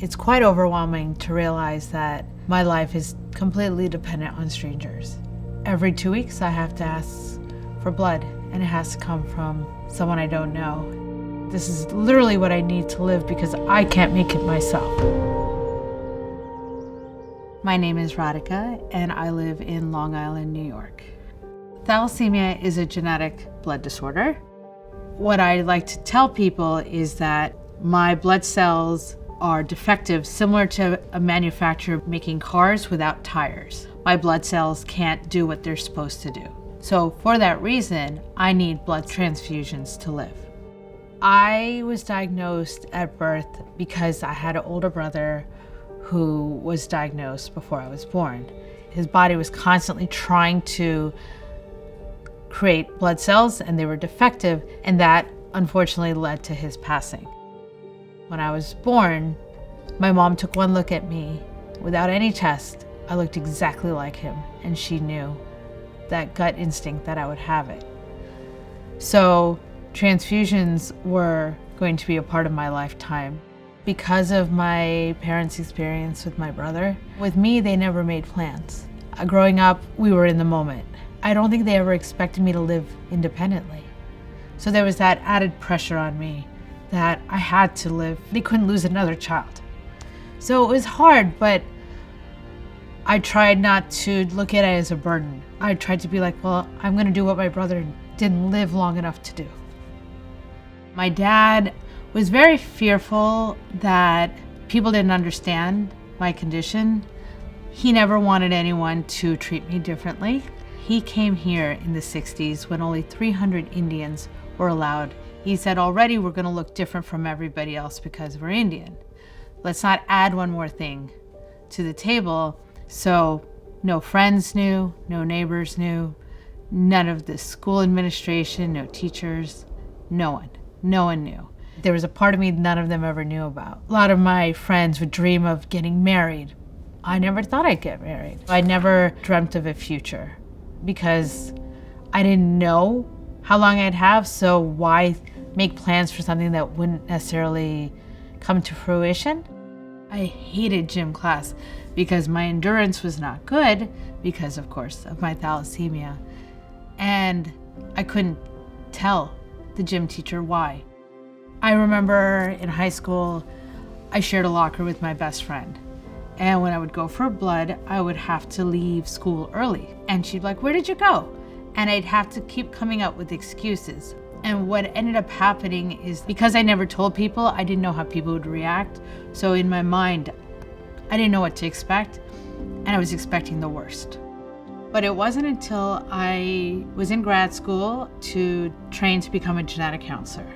It's quite overwhelming to realize that my life is completely dependent on strangers. Every 2 weeks I have to ask for blood, and it has to come from someone I don't know. This is literally what I need to live because I can't make it myself. My name is Radhika, and I live in Long Island, New York. Thalassemia is a genetic blood disorder. What I like to tell people is that my blood cells are defective, similar to a manufacturer making cars without tires. My blood cells can't do what they're supposed to do. So for that reason, I need blood transfusions to live. I was diagnosed at birth because I had an older brother who was diagnosed before I was born. His body was constantly trying to create blood cells, and they were defective, and that unfortunately led to his passing. When I was born, my mom took one look at me. Without any test, I looked exactly like him, and she knew that gut instinct that I would have it. So transfusions were going to be a part of my lifetime. Because of my parents' experience with my brother, with me, they never made plans. Growing up, we were in the moment. I don't think they ever expected me to live independently. So there was that added pressure on me that I had to live. They couldn't lose another child. So it was hard, but I tried not to look at it as a burden. I tried to be like, well, I'm gonna do what my brother didn't live long enough to do. My dad was very fearful that people didn't understand my condition. He never wanted anyone to treat me differently. He came here in the 60s when only 300 Indians were allowed. He said, already we're gonna look different from everybody else because we're Indian. Let's not add one more thing to the table. So no friends knew, no neighbors knew, none of the school administration, no teachers, no one knew. There was a part of me none of them ever knew about. A lot of my friends would dream of getting married. I never thought I'd get married. I never dreamt of a future because I didn't know how long I'd have, so why make plans for something that wouldn't necessarily come to fruition? I hated gym class because my endurance was not good because, of course, of my thalassemia. And I couldn't tell the gym teacher why. I remember in high school, I shared a locker with my best friend. And when I would go for blood, I would have to leave school early. And she'd be like, where did you go? And I'd have to keep coming up with excuses. And what ended up happening is because I never told people, I didn't know how people would react. So in my mind, I didn't know what to expect, and I was expecting the worst. But it wasn't until I was in grad school to train to become a genetic counselor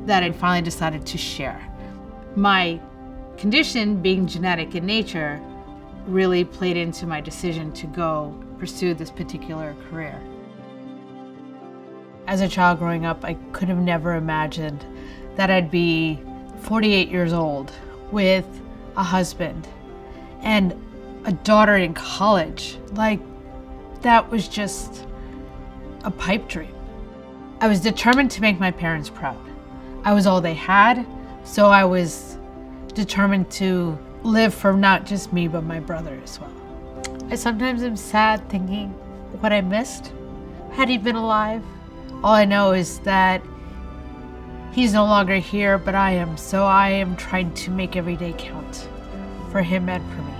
that I finally decided to share. My condition, being genetic in nature, really played into my decision to go pursue this particular career. As a child growing up, I could have never imagined that I'd be 48 years old with a husband and a daughter in college. Like, that was just a pipe dream. I was determined to make my parents proud. I was all they had, so I was determined to live for not just me, but my brother as well. I sometimes am sad thinking what I missed had he been alive. All I know is that he's no longer here, but I am, so I am trying to make every day count for him and for me.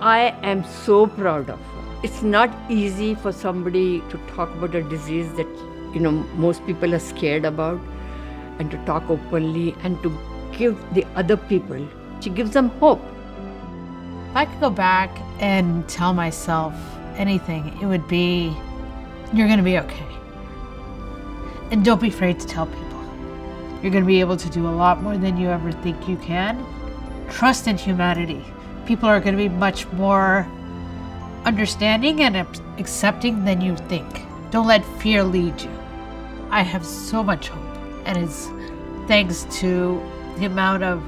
I am so proud of her. It's not easy for somebody to talk about a disease that, most people are scared about, and to talk openly and to give the other people, she gives them hope. If I could go back and tell myself anything, it would be, you're gonna be okay. And don't be afraid to tell people. You're gonna be able to do a lot more than you ever think you can. Trust in humanity. People are gonna be much more understanding and accepting than you think. Don't let fear lead you. I have so much hope, and it's thanks to the amount of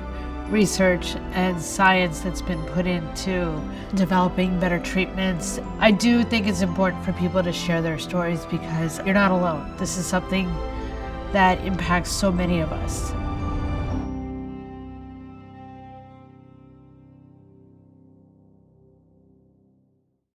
research and science that's been put into developing better treatments. I do think it's important for people to share their stories because you're not alone. This is something that impacts so many of us.